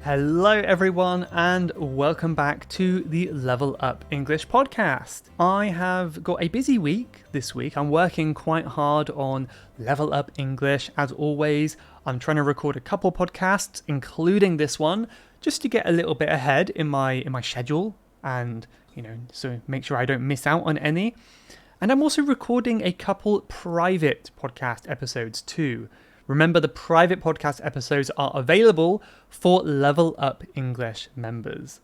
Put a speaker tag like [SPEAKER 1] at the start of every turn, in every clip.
[SPEAKER 1] Hello everyone and welcome back to the Level Up English podcast. I have got a busy week this week. I'm working quite hard on Level Up English as always. I'm trying to record a couple podcasts, including this one, just to get a little bit ahead in my schedule and, so make sure I don't miss out on any. And I'm also recording a couple private podcast episodes too. Remember, the private podcast episodes are available for Level Up English members.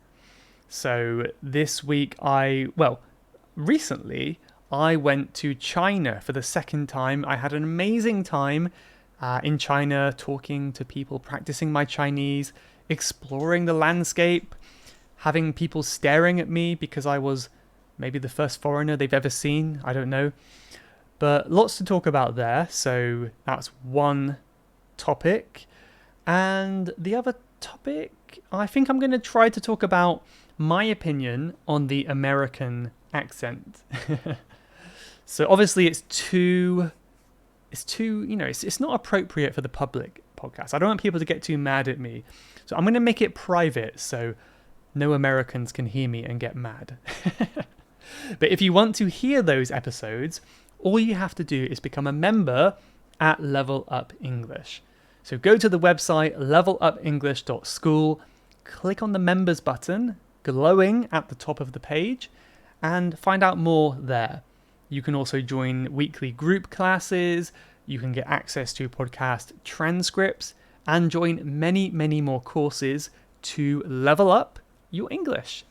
[SPEAKER 1] So this week recently I went to China for the second time. I had an amazing time in China, talking to people, practicing my Chinese, exploring the landscape, having people staring at me because I was maybe the first foreigner they've ever seen. I don't know. But lots to talk about there, so that's one topic. And the other topic, I think I'm going to try to talk about my opinion on the American accent. So obviously it's not appropriate for the public podcast. I don't want people to get too mad at me. So I'm going to make it private so no Americans can hear me and get mad. But if you want to hear those episodes, all you have to do is become a member at Level Up English. So go to the website levelupenglish.school, click on the members button, glowing at the top of the page, and find out more there. You can also join weekly group classes, you can get access to podcast transcripts, and join many, many more courses to level up your English.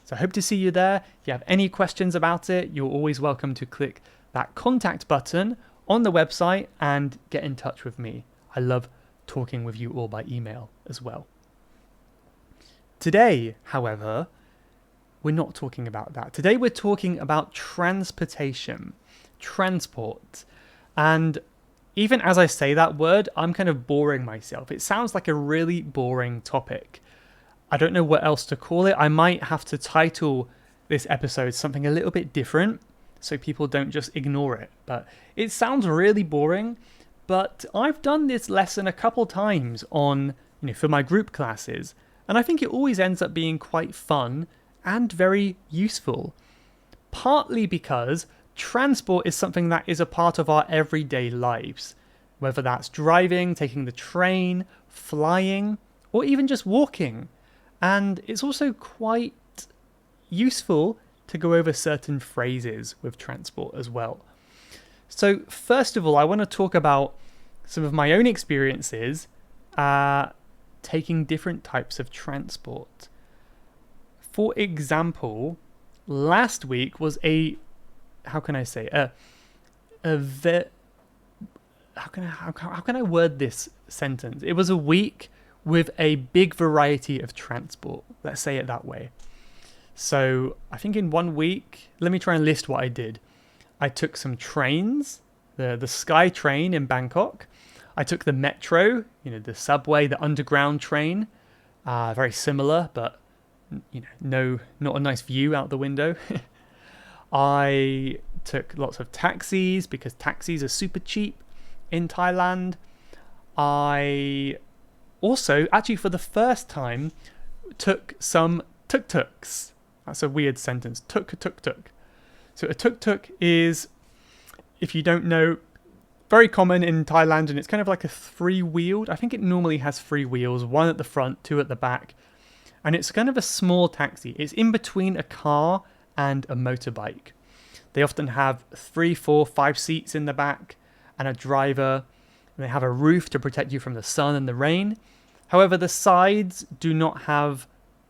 [SPEAKER 1] So I hope to see you there. If you have any questions about it, you're always welcome to click that contact button on the website and get in touch with me. I love talking with you all by email as well. Today, however, we're not talking about that. Today we're talking about transportation, transport. And even as I say that word, I'm kind of boring myself. It sounds like a really boring topic. I don't know what else to call it. I might have to title this episode something a little bit different so people don't just ignore it. But it sounds really boring, but I've done this lesson a couple times for my group classes, and I think it always ends up being quite fun and very useful. Partly because transport is something that is a part of our everyday lives, whether that's driving, taking the train, flying, or even just walking. And it's also quite useful to go over certain phrases with transport as well. So first of all, I want to talk about some of my own experiences taking different types of transport. For example, last week was how can I word this sentence? It was a week with a big variety of transport. Let's say it that way. So I think in 1 week, let me try and list what I did. I took some trains, the Sky Train in Bangkok. I took the metro, the subway, the underground train. Very similar, but not a nice view out the window. I took lots of taxis because taxis are super cheap in Thailand. I also, actually for the first time, took some tuk-tuks. That's a weird sentence. Tuk-tuk-tuk. So a tuk-tuk is, if you don't know, very common in Thailand, and it's kind of like a three-wheeled. I think it normally has 3 wheels, 1 at the front, 2 at the back. And it's kind of a small taxi. It's in between a car and a motorbike. They often have 3, 4, 5 seats in the back and a driver. And they have a roof to protect you from the sun and the rain. However, the sides do not have,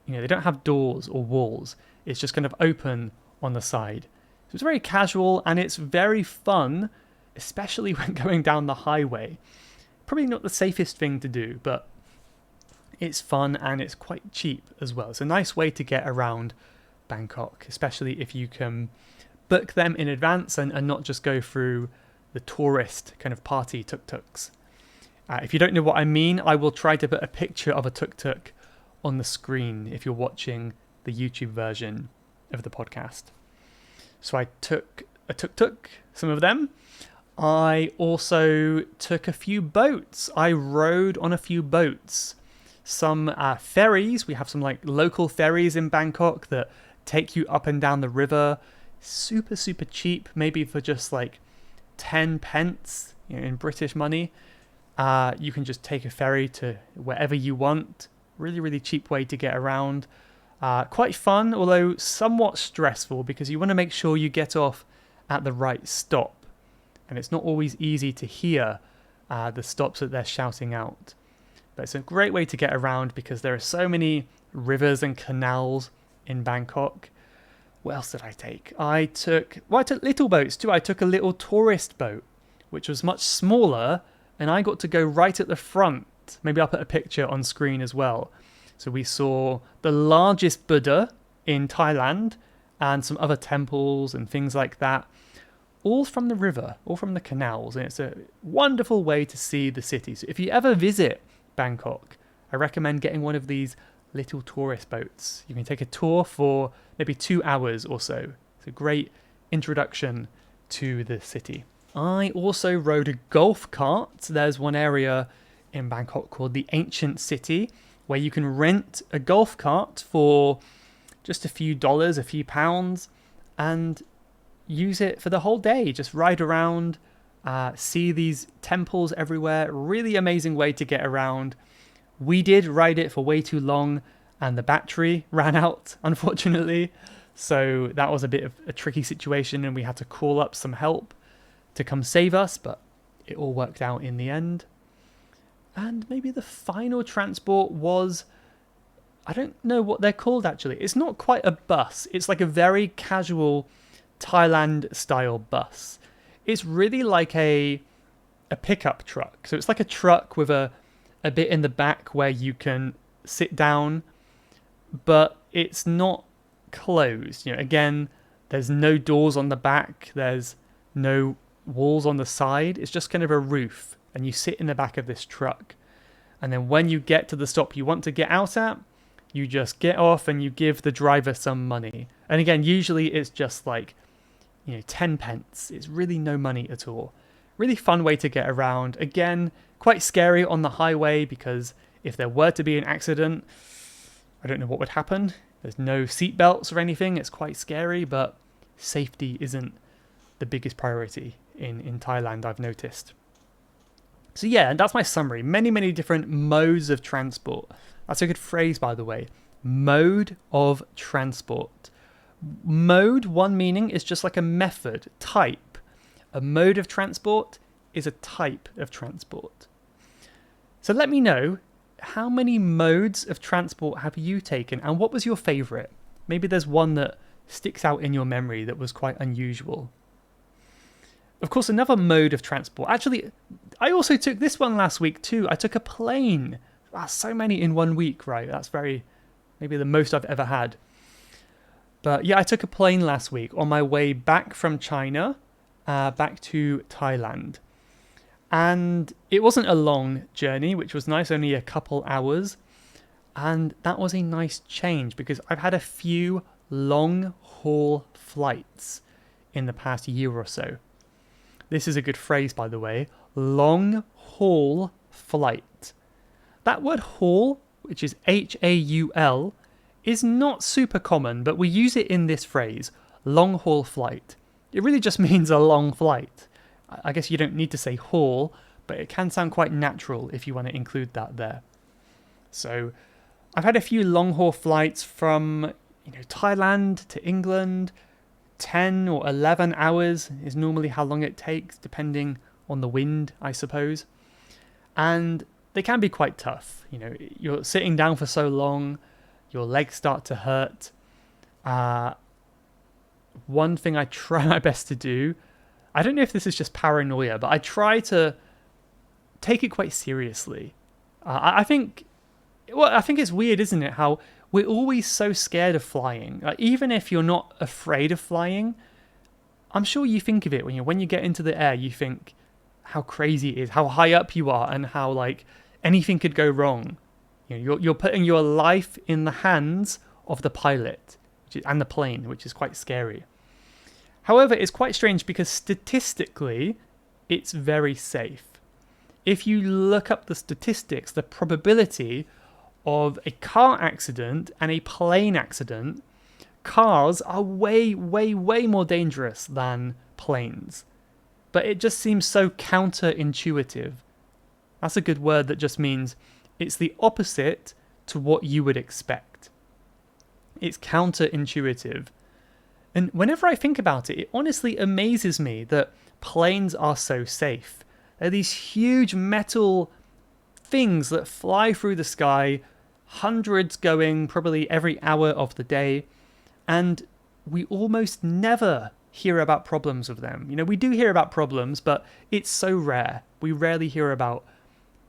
[SPEAKER 1] they don't have doors or walls. It's just kind of open on the side. So it's very casual and it's very fun, especially when going down the highway. Probably not the safest thing to do, but it's fun and it's quite cheap as well. It's a nice way to get around Bangkok, especially if you can book them in advance and not just go through the tourist kind of party tuk-tuks. If you don't know what I mean, I will try to put a picture of a tuk-tuk on the screen if you're watching the YouTube version of the podcast. So I took a tuk-tuk, some of them. I also took a few boats. I rode on a few boats. some ferries. We have some like local ferries in Bangkok that take you up and down the river. Super, super cheap, maybe for just like 10 pence, in British money. You can just take a ferry to wherever you want. Really, really cheap way to get around. Quite fun, although somewhat stressful because you want to make sure you get off at the right stop. And it's not always easy to hear the stops that they're shouting out. But it's a great way to get around because there are so many rivers and canals in Bangkok. What else did I take? I took little boats too. I took a little tourist boat, which was much smaller, and I got to go right at the front. Maybe I'll put a picture on screen as well. So we saw the largest Buddha in Thailand and some other temples and things like that, all from the river, all from the canals. And it's a wonderful way to see the city. So if you ever visit Bangkok, I recommend getting one of these little tourist boats. You can take a tour for maybe 2 hours or so. It's a great introduction to the city. I also rode a golf cart. There's one area in Bangkok called the Ancient City where you can rent a golf cart for just a few dollars, a few pounds, and use it for the whole day. Just ride around, see these temples everywhere. Really amazing way to get around. We did ride it for way too long and the battery ran out, unfortunately. So that was a bit of a tricky situation and we had to call up some help to come save us, but it all worked out in the end. And maybe the final transport was, I don't know what they're called actually. It's not quite a bus. It's like a very casual Thailand style bus. It's really like a pickup truck. So it's like a truck with a bit in the back where you can sit down, but it's not closed. Again, there's no doors on the back. There's no walls on the side. It's just kind of a roof. And you sit in the back of this truck. And then when you get to the stop you want to get out at, you just get off and you give the driver some money. And again, usually it's just like, 10 pence. It's really no money at all. Really fun way to get around. Again, quite scary on the highway because if there were to be an accident, I don't know what would happen. There's no seatbelts or anything. It's quite scary, but safety isn't the biggest priority in Thailand, I've noticed. So yeah, and that's my summary. Many, many different modes of transport. That's a good phrase, by the way. Mode of transport. Mode, one meaning, is just like a method, type. A mode of transport is a type of transport. So let me know, how many modes of transport have you taken and what was your favourite? Maybe there's one that sticks out in your memory that was quite unusual. Of course, another mode of transport. Actually, I also took this one last week too. I took a plane. So many in 1 week, right? That's maybe the most I've ever had. But yeah, I took a plane last week on my way back from China, back to Thailand. And it wasn't a long journey, which was nice, only a couple hours. And that was a nice change because I've had a few long haul flights in the past year or so. This is a good phrase, by the way. Long haul flight. That word haul, which is H-A-U-L, is not super common, but we use it in this phrase, long haul flight. It really just means a long flight. I guess you don't need to say haul, but it can sound quite natural if you want to include that there. So I've had a few long haul flights from Thailand to England. 10 or 11 hours is normally how long it takes, depending on the wind, I suppose. And they can be quite tough. You're sitting down for so long, your legs start to hurt. One thing I try my best to do, I don't know if this is just paranoia, but I try to take it quite seriously. I think it's weird, isn't it? How we're always so scared of flying. Even if you're not afraid of flying, I'm sure you think of it when you get into the air, you think how crazy it is, how high up you are, and how anything could go wrong. You're putting your life in the hands of the pilot and the plane, which is quite scary. However, it's quite strange because statistically, it's very safe. If you look up the statistics, the probability of a car accident and a plane accident, cars are way, way, way more dangerous than planes. But it just seems so counterintuitive. That's a good word that just means it's the opposite to what you would expect. It's counterintuitive. And whenever I think about it, it honestly amazes me that planes are so safe. They're these huge metal things that fly through the sky, hundreds going probably every hour of the day, and we almost never hear about problems with them. We do hear about problems, but it's so rare. We rarely hear about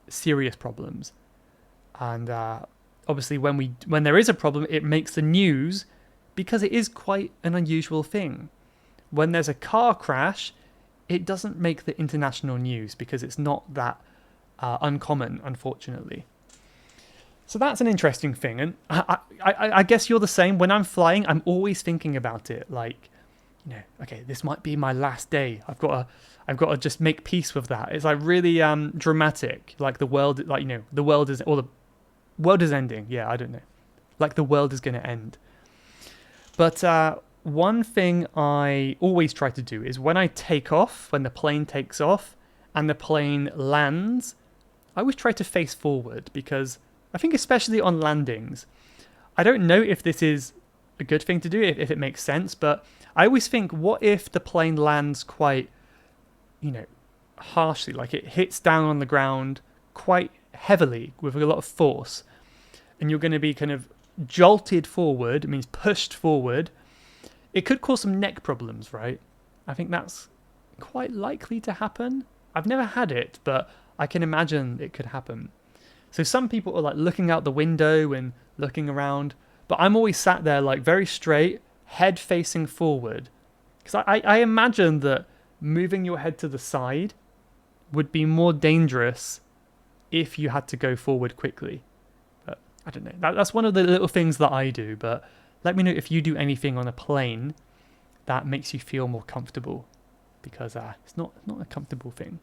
[SPEAKER 1] serious problems. And obviously when there is a problem, it makes the news because it is quite an unusual thing. When there's a car crash, it doesn't make the international news because it's not that uncommon, unfortunately. So that's an interesting thing. And I guess you're the same. When I'm flying, I'm always thinking about it. Like, okay, this might be my last day. I've got to just make peace with that. It's like really dramatic. Like the world, the world is ending. Yeah, I don't know. Like the world is going to end. But one thing I always try to do is when I take off, when the plane takes off and the plane lands, I always try to face forward because I think especially on landings, I don't know if this is a good thing to do, if it makes sense, but I always think, what if the plane lands quite, harshly, like it hits down on the ground quite heavily with a lot of force, and you're going to be kind of jolted forward, it means pushed forward. It could cause some neck problems, right? I think that's quite likely to happen. I've never had it, but I can imagine it could happen. So some people are like looking out the window and looking around, but I'm always sat there like very straight, head facing forward. Because I imagine that moving your head to the side would be more dangerous if you had to go forward quickly. But I don't know. That's one of the little things that I do, but let me know if you do anything on a plane that makes you feel more comfortable, because it's not a comfortable thing.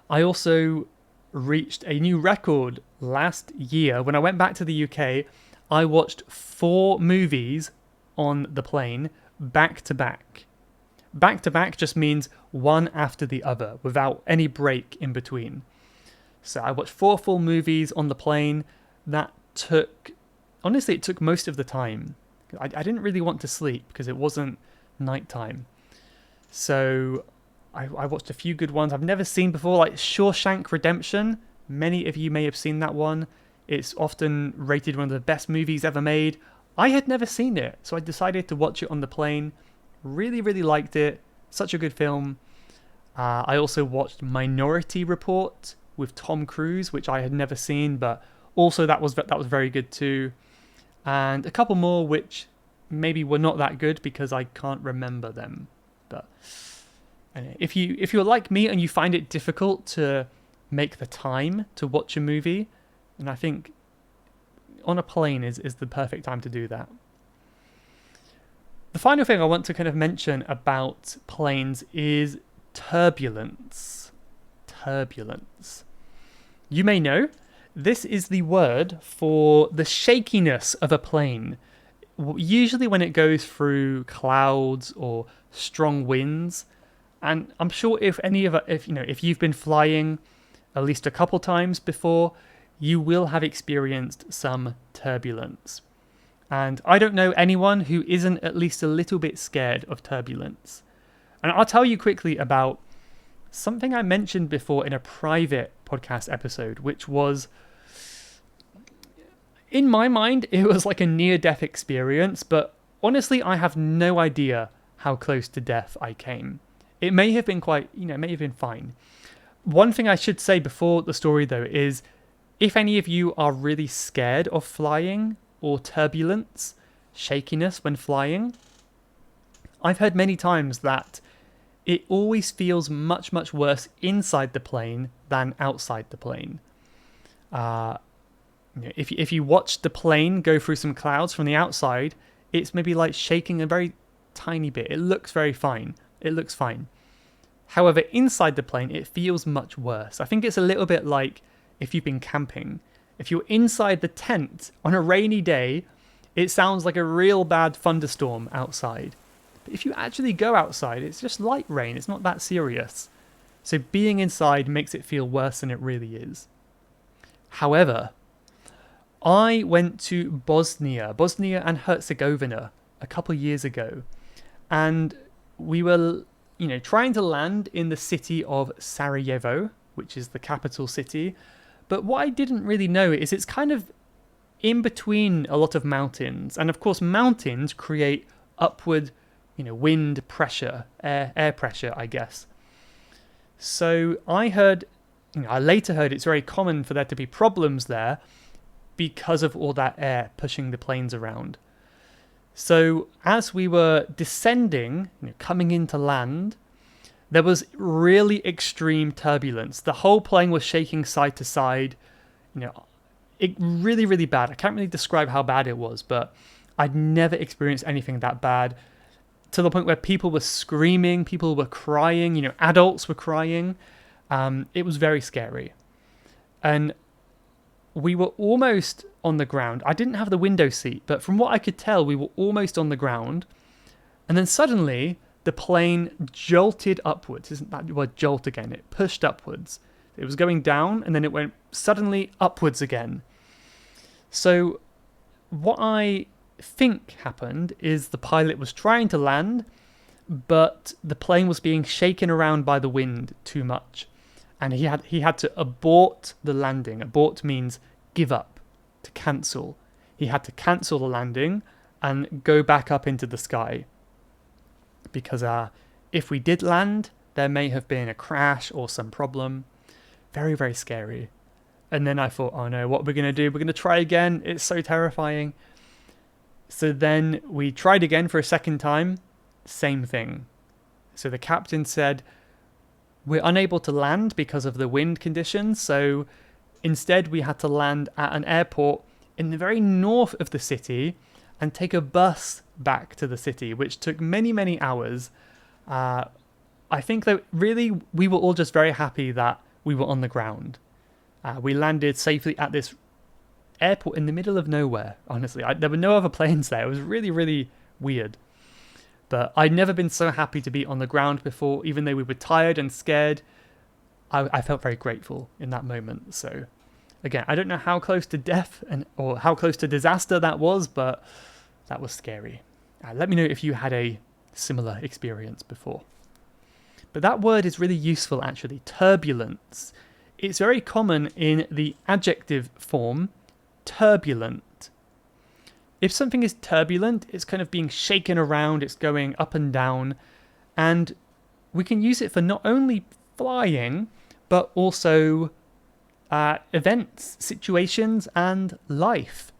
[SPEAKER 1] I also reached a new record last year. When I went back to the UK, I watched 4 movies on the plane back to back. Back to back just means one after the other without any break in between. So I watched 4 full movies on the plane. That took most of the time. I didn't really want to sleep because it wasn't nighttime. So I watched a few good ones I've never seen before, like Shawshank Redemption. Many of you may have seen that one. It's often rated one of the best movies ever made. I had never seen it, so I decided to watch it on the plane. Really, really liked it. Such a good film. I also watched Minority Report with Tom Cruise, which I had never seen, but also that was very good too. And a couple more which maybe were not that good because I can't remember them. But if you're like me and you find it difficult to make the time to watch a movie, and I think on a plane is the perfect time to do that. The final thing I want to kind of mention about planes is turbulence. Turbulence. You may know, this is the word for the shakiness of a plane. Usually when it goes through clouds or strong winds, and I'm sure if you've been flying at least a couple times before, you will have experienced some turbulence. And I don't know anyone who isn't at least a little bit scared of turbulence. And I'll tell you quickly about something I mentioned before in a private podcast episode, which was, in my mind, it was like a near-death experience, but honestly, I have no idea how close to death I came. It may have been fine. One thing I should say before the story, though, is if any of you are really scared of flying or turbulence, shakiness when flying, I've heard many times that it always feels much, much worse inside the plane than outside the plane. If you watch the plane go through some clouds from the outside, it's maybe like shaking a very tiny bit. It looks very fine. It looks fine. However, inside the plane, it feels much worse. I think it's a little bit like if you've been camping. If you're inside the tent on a rainy day, it sounds like a real bad thunderstorm outside. But if you actually go outside, it's just light rain. It's not that serious. So being inside makes it feel worse than it really is. However, I went to Bosnia and Herzegovina a couple of years ago, and we were, trying to land in the city of Sarajevo, which is the capital city. But what I didn't really know is it's kind of in between a lot of mountains, and of course mountains create upward, wind pressure, air pressure, I guess. So I later heard it's very common for there to be problems there because of all that air pushing the planes around. So as we were descending, coming into land, there was really extreme turbulence. The whole plane was shaking side to side. It really, really bad. I can't really describe how bad it was, but I'd never experienced anything that bad, to the point where people were screaming, people were crying, adults were crying. It was very scary. And we were almost on the ground. I didn't have the window seat, but from what I could tell, we were almost on the ground. And then suddenly, the plane jolted upwards. Isn't that the word jolt again? It pushed upwards. It was going down, and then it went suddenly upwards again. So what I think happened is the pilot was trying to land, but the plane was being shaken around by the wind too much. And he had to abort the landing. Abort means give up, to cancel. He had to cancel the landing and go back up into the sky. Because if we did land, there may have been a crash or some problem. Very, very scary. And then I thought, oh no, what are we going to do? We're going to try again. It's so terrifying. So then we tried again for a second time. Same thing. So the captain said, we're unable to land because of the wind conditions. So instead we had to land at an airport in the very north of the city and take a bus back to the city, which took many, many hours. I think that really we were all just very happy that we were on the ground. We landed safely at this airport in the middle of nowhere, honestly. There were no other planes there. It was really, really weird. But I'd never been so happy to be on the ground before, even though we were tired and scared. I felt very grateful in that moment. So again, I don't know how close to death or how close to disaster that was, but that was scary. Let me know if you had a similar experience before. But that word is really useful, actually. Turbulence. It's very common in the adjective form, turbulent. If something is turbulent, it's kind of being shaken around, it's going up and down, and we can use it for not only flying, but also events, situations, and life.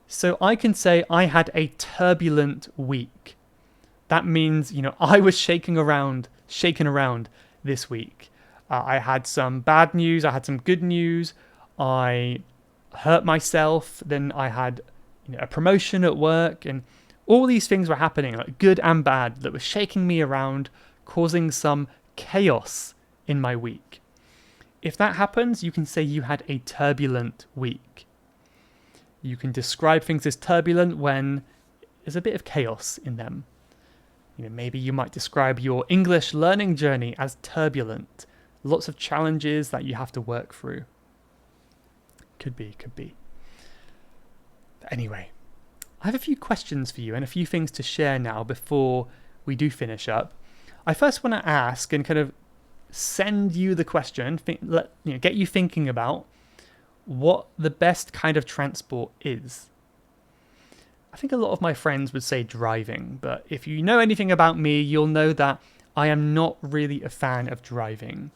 [SPEAKER 1] So I can say I had a turbulent week. That means, I was shaken around this week. I had some bad news, I had some good news, I hurt myself, then I had a promotion at work, and all these things were happening, like good and bad, that were shaking me around, causing some chaos in my week. If that happens, you can say you had a turbulent week. You can describe things as turbulent when there's a bit of chaos in them. Maybe you might describe your English learning journey as turbulent. Lots of challenges that you have to work through. Could be. But anyway, I have a few questions for you and a few things to share now before we do finish up. I first want to ask and kind of send you the question, get you thinking about what the best kind of transport is. I think a lot of my friends would say driving, but if you know anything about me, you'll know that I am not really a fan of driving.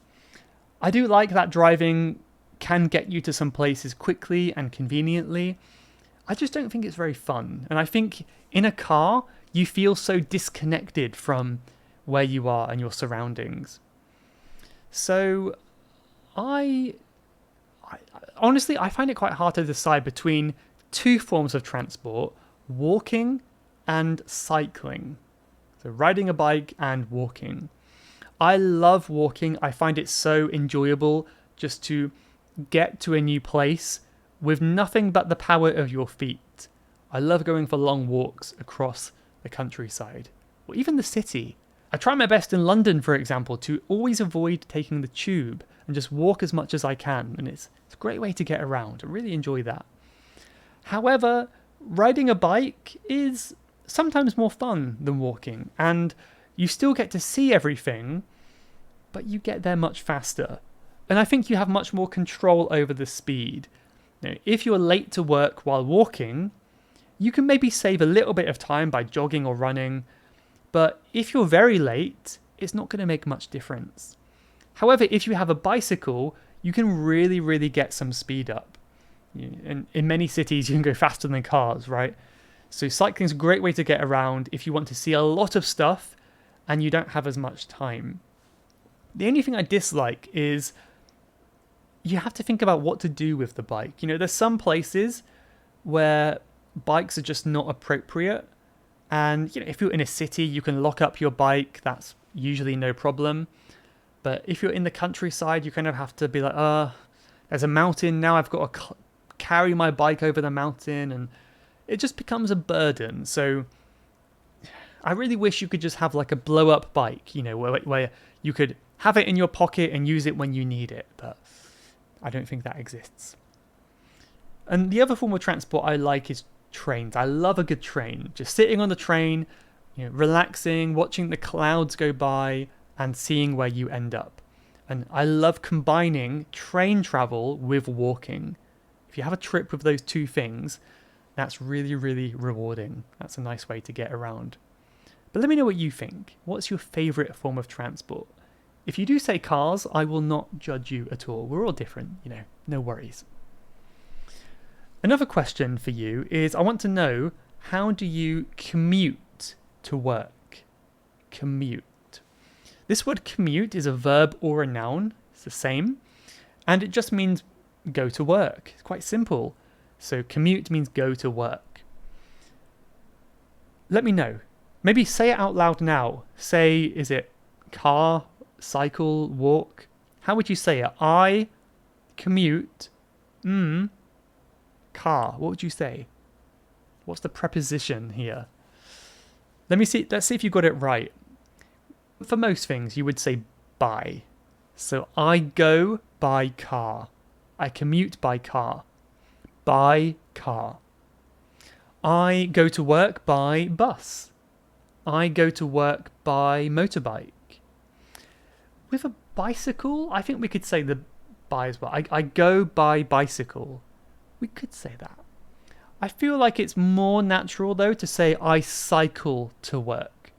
[SPEAKER 1] I do like that driving can get you to some places quickly and conveniently. I just don't think it's very fun. And I think in a car, you feel so disconnected from where you are and your surroundings. So honestly, I find it quite hard to decide between two forms of transport, walking and cycling. So riding a bike and walking. I love walking. I find it so enjoyable just to get to a new place with nothing but the power of your feet. I love going for long walks across the countryside, or even the city. I try my best in London, for example, to always avoid taking the tube and just walk as much as I can, and it's a great way to get around. I really enjoy that. However, riding a bike is sometimes more fun than walking, and you still get to see everything, but you get there much faster. And I think you have much more control over the speed. Now, if you're late to work while walking, you can maybe save a little bit of time by jogging or running, but if you're very late, it's not going to make much difference. However, if you have a bicycle, you can really get some speed up. And in many cities, you can go faster than cars, right? So cycling is a great way to get around if you want to see a lot of stuff and you don't have as much time. The only thing I dislike is you have to think about what to do with the bike. There's some places where bikes are just not appropriate. And if you're in a city, you can lock up your bike. That's usually no problem. But if you're in the countryside, you kind of have to be like, there's a mountain. Now I've got to carry my bike over the mountain. And it just becomes a burden. So I really wish you could just have like a blow up bike, where you could have it in your pocket and use it when you need it. But I don't think that exists. And the other form of transport I like is trains. I love a good train. Just sitting on the train, relaxing, watching the clouds go by and seeing where you end up. And I love combining train travel with walking. If you have a trip with those two things, that's really rewarding. That's a nice way to get around. But let me know what you think. What's your favorite form of transport? If you do say cars, I will not judge you at all. We're all different, no worries. Another question for you is, I want to know, how do you commute to work? Commute. This word commute is a verb or a noun. It's the same. And it just means go to work. It's quite simple. So commute means go to work. Let me know. Maybe say it out loud now. Say, is it car, cycle, walk? How would you say it? I commute, car. What would you say? What's the preposition here? Let's see if you got it right. For most things, you would say by. So I go by car. I commute by car. By car. I go to work by bus. I go to work by motorbike. With a bicycle, I think we could say the by as well. I go by bicycle. We could say that. I feel like it's more natural, though, to say I cycle to work.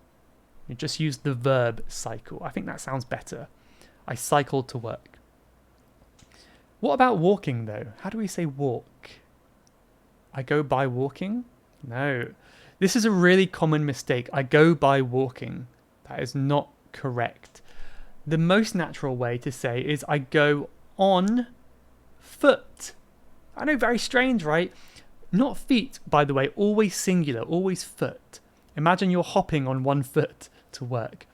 [SPEAKER 1] You just use the verb cycle. I think that sounds better. I cycle to work. What about walking, though? How do we say walk? I go by walking? No. This is a really common mistake. I go by walking. That is not correct. The most natural way to say is I go on foot. I know, very strange, right? Not feet, by the way, always singular, always foot. Imagine you're hopping on one foot to work.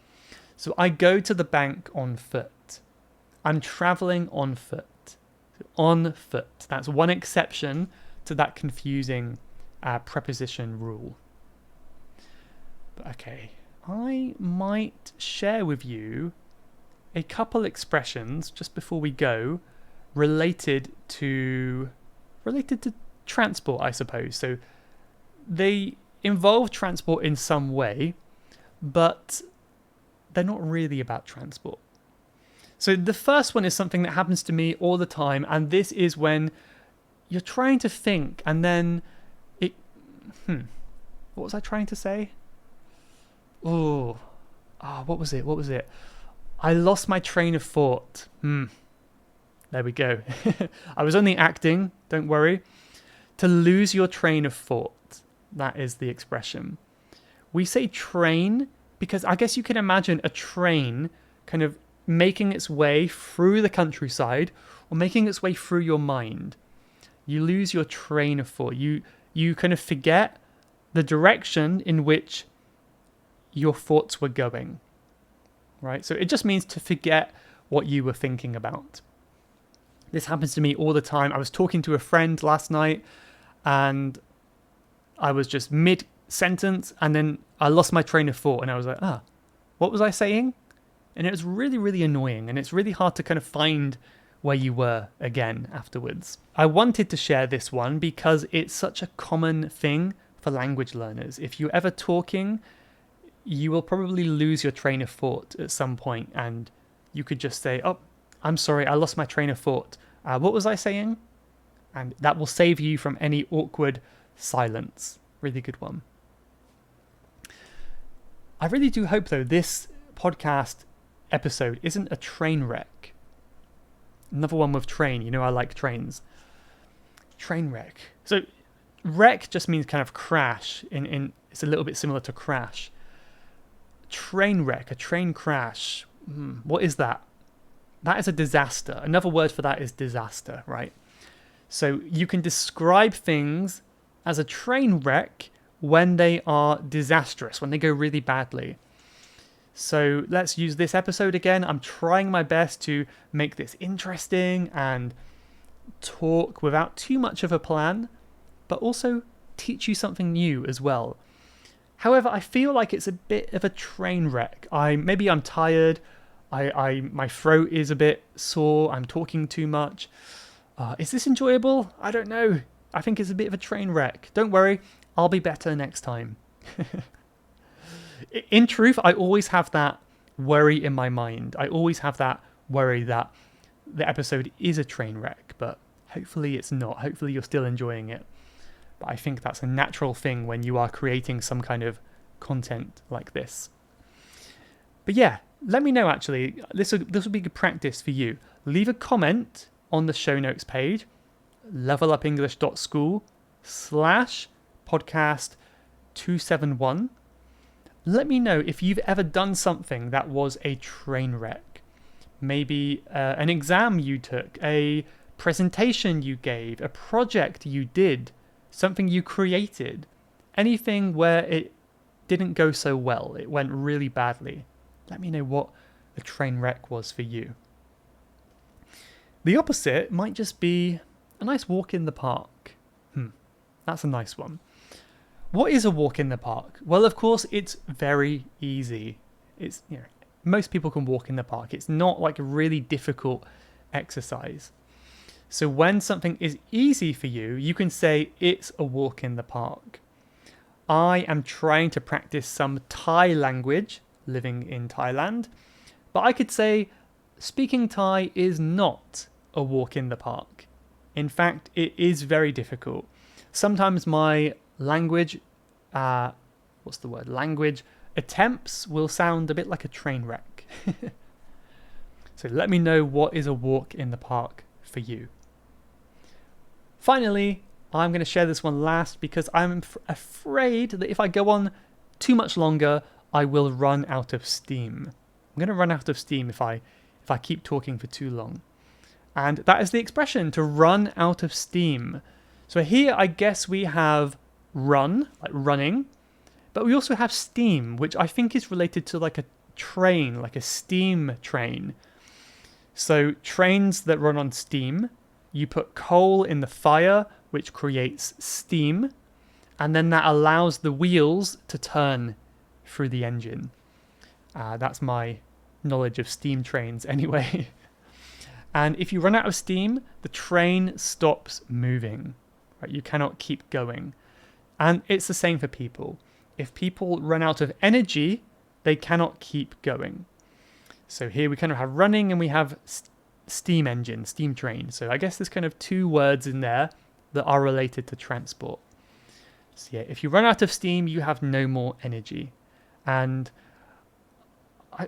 [SPEAKER 1] So I go to the bank on foot. I'm traveling on foot. So on foot. That's one exception to that confusing preposition rule. But okay, I might share with you a couple expressions just before we go related to transport, I suppose. So they involve transport in some way, but they're not really about transport. So the first one is something that happens to me all the time, and this is when you're trying to think and then what was I trying to say? What was it? I lost my train of thought. There we go. I was only acting, don't worry. To lose your train of thought. That is the expression. We say train because I guess you can imagine a train kind of making its way through the countryside or making its way through your mind. You lose your train of thought. You kind of forget the direction in which your thoughts were going. Right? So it just means to forget what you were thinking about. This happens to me all the time. I was talking to a friend last night and I was just mid-sentence and then I lost my train of thought and I was like, what was I saying? And it was really, really annoying and it's really hard to kind of find where you were again afterwards. I wanted to share this one because it's such a common thing for language learners. If you're ever talking, you will probably lose your train of thought at some point and you could just say, I'm sorry, I lost my train of thought. What was I saying? And that will save you from any awkward silence. Really good one. I really do hope, though, this podcast episode isn't a train wreck. Another one with train. You know I like trains. Train wreck. So wreck just means kind of crash. It's a little bit similar to crash. Train wreck, a train crash. What is that? That is a disaster. Another word for that is disaster, right? So you can describe things as a train wreck when they are disastrous, when they go really badly. So let's use this episode again. I'm trying my best to make this interesting and talk without too much of a plan, but also teach you something new as well. However, I feel like it's a bit of a train wreck. Maybe I'm tired. My throat is a bit sore. I'm talking too much. Is this enjoyable? I don't know. I think it's a bit of a train wreck. Don't worry, I'll be better next time. In truth, I always have that worry in my mind. I always have that worry that the episode is a train wreck, but hopefully it's not. Hopefully you're still enjoying it. But I think that's a natural thing when you are creating some kind of content like this. But yeah, let me know actually. This will be good practice for you. Leave a comment on the show notes page, levelupenglish.school/podcast271. Let me know if you've ever done something that was a train wreck. Maybe an exam you took, a presentation you gave, a project you did, something you created, anything where it didn't go so well, it went really badly. Let me know what a train wreck was for you. The opposite might just be a nice walk in the park. That's a nice one. What is a walk in the park? Well, of course, it's very easy. It's, most people can walk in the park. It's not like a really difficult exercise. So when something is easy for you, you can say it's a walk in the park. I am trying to practice some Thai language living in Thailand, but I could say speaking Thai is not a walk in the park. In fact, it is very difficult. Sometimes my language attempts will sound a bit like a train wreck. So let me know what is a walk in the park for you. Finally, I'm going to share this one last because I'm afraid that if I go on too much longer, I will run out of steam. I'm going to run out of steam if I keep talking for too long. And that is the expression, to run out of steam. So here I guess we have run, like running, but we also have steam, which I think is related to like a train, like a steam train. So trains that run on steam, you put coal in the fire, which creates steam, and then that allows the wheels to turn through the engine. That's my knowledge of steam trains anyway. And if you run out of steam, the train stops moving. Right? You cannot keep going. And it's the same for people. If people run out of energy, they cannot keep going. So here we kind of have running and we have steam engine, steam train. So I guess there's kind of two words in there that are related to transport. So yeah, if you run out of steam, you have no more energy. And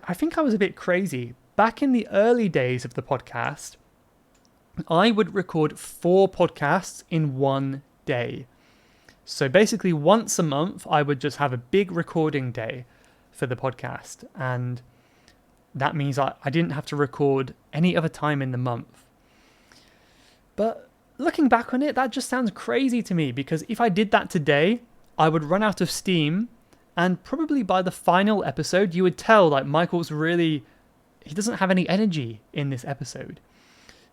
[SPEAKER 1] I think I was a bit crazy. Back in the early days of the podcast, I would record 4 podcasts in one day. So basically once a month, I would just have a big recording day for the podcast. And that means I didn't have to record any other time in the month. But looking back on it, that just sounds crazy to me, because if I did that today, I would run out of steam, and probably by the final episode, you would tell like Michael's really, he doesn't have any energy in this episode.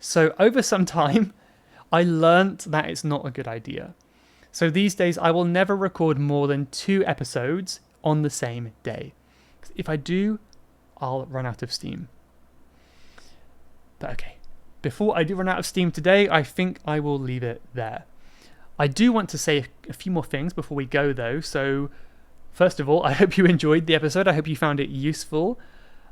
[SPEAKER 1] So over some time, I learnt that it's not a good idea. So these days, I will never record more than 2 episodes on the same day. If I do, I'll run out of steam. But okay, before I do run out of steam today, I think I will leave it there. I do want to say a few more things before we go though. So first of all, I hope you enjoyed the episode. I hope you found it useful.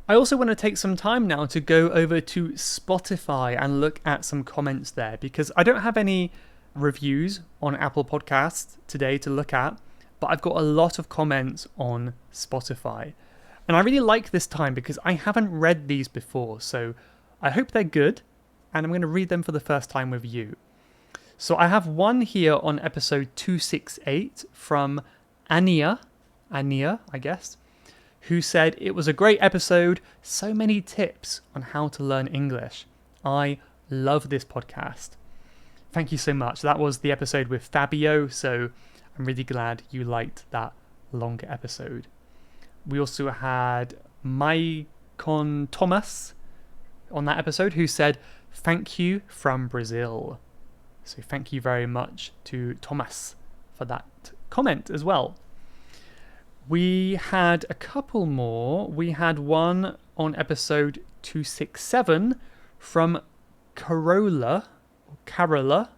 [SPEAKER 1] I also want to take some time now to go over to Spotify and look at some comments there, because I don't have any reviews on Apple Podcasts today to look at, but I've got a lot of comments on Spotify. And I really like this time because I haven't read these before, so I hope they're good, and I'm going to read them for the first time with you. So I have one here on episode 268 from Ania, I guess, who said, "It was a great episode, so many tips on how to learn English. I love this podcast." Thank you so much. That was the episode with Fabio, so I'm really glad you liked that longer episode. We also had Maicon Thomas on that episode who said, "Thank you from Brazil." So thank you very much to Thomas for that comment as well. We had a couple more. We had one on episode 267 from Carola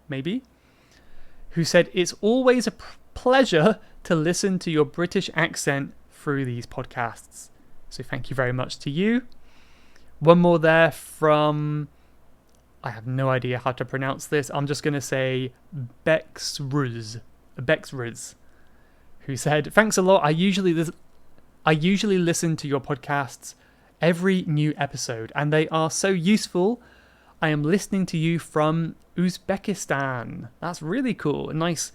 [SPEAKER 1] maybe, who said, "It's always a pleasure to listen to your British accent through these podcasts." So thank you very much to you. One more there from, I have no idea how to pronounce this. I'm just going to say Bexruz, who said, "Thanks a lot. I usually listen to your podcasts every new episode, and they are so useful. I am listening to you from Uzbekistan." That's really cool. A nice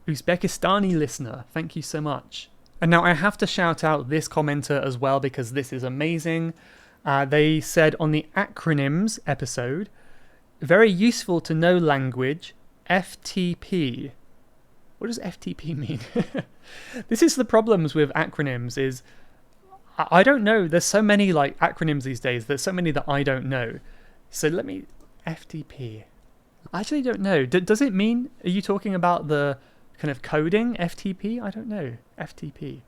[SPEAKER 1] Uzbekistani listener. Thank you so much. And now I have to shout out this commenter as well because this is amazing. They said on the acronyms episode, "Very useful to know language, FTP." What does FTP mean? This is the problems with acronyms is, I don't know. There's so many like acronyms these days. There's so many that I don't know. So FTP. I actually don't know. Does it mean, are you talking about the kind of coding FTP? I don't know. FTP.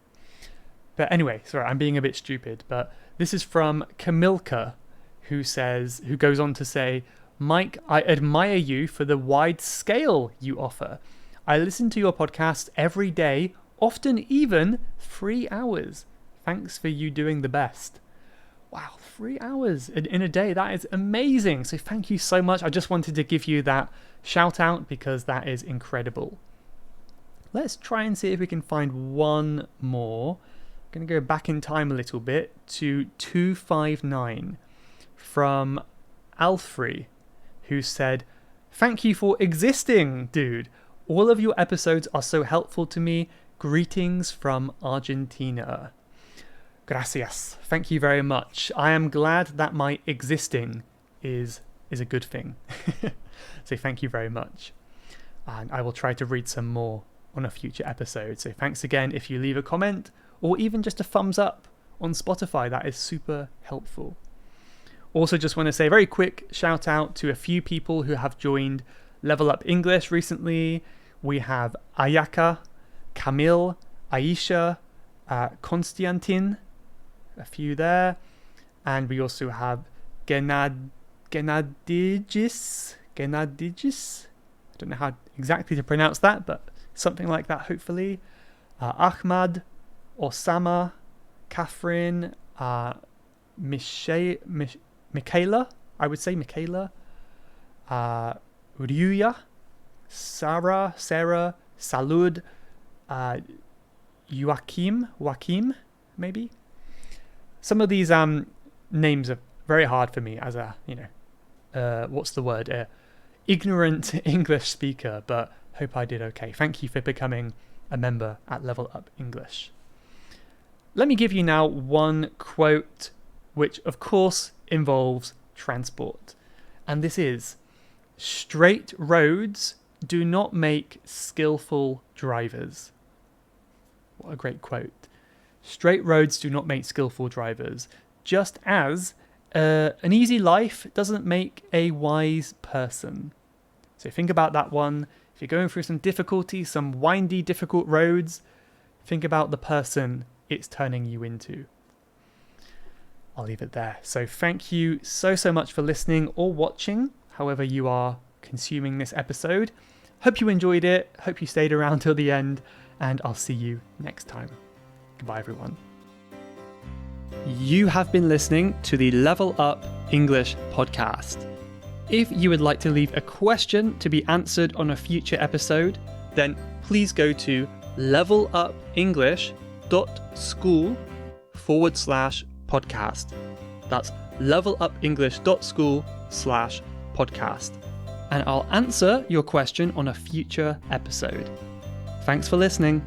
[SPEAKER 1] But anyway, sorry, I'm being a bit stupid. But this is from Kamilka, who goes on to say, "Mike, I admire you for the wide scale you offer. I listen to your podcast every day, often even 3 hours. Thanks for you doing the best." Wow, 3 hours in a day. That is amazing. So thank you so much. I just wanted to give you that shout out because that is incredible. Let's try and see if we can find one more. I'm going to go back in time a little bit to 259 from Alfrey, who said, "Thank you for existing, dude. All of your episodes are so helpful to me. Greetings from Argentina." Gracias. Thank you very much. I am glad that my existing is a good thing. So thank you very much. And I will try to read some more on a future episode. So thanks again if you leave a comment or even just a thumbs up on Spotify. That is super helpful. Also just want to say a very quick shout out to a few people who have joined Level Up English recently. We have Ayaka, Camille, Aisha, Konstantin, a few there. And we also have Gennadijis. I don't know how exactly to pronounce that, but something like that, hopefully. Ahmad, Osama, Catherine, Michaela, I would say Michaela, Ryuya, Sarah, Salud, Joachim, maybe. Some of these names are very hard for me as a, ignorant English speaker, but hope I did okay. Thank you for becoming a member at Level Up English. Let me give you now one quote, which of course involves transport. And this is, "Straight roads do not make skillful drivers." What a great quote. Straight roads do not make skillful drivers, just as an easy life doesn't make a wise person. So think about that one. If you're going through some difficulty, some windy, difficult roads, think about the person it's turning you into. I'll leave it there. So thank you so much for listening or watching, however you are consuming this episode. Hope you enjoyed it. Hope you stayed around till the end, and I'll see you next time. Goodbye, everyone. You have been listening to the Level Up English podcast. If you would like to leave a question to be answered on a future episode, then please go to levelupenglish.school/podcast. That's levelupenglish.school/podcast. And I'll answer your question on a future episode. Thanks for listening.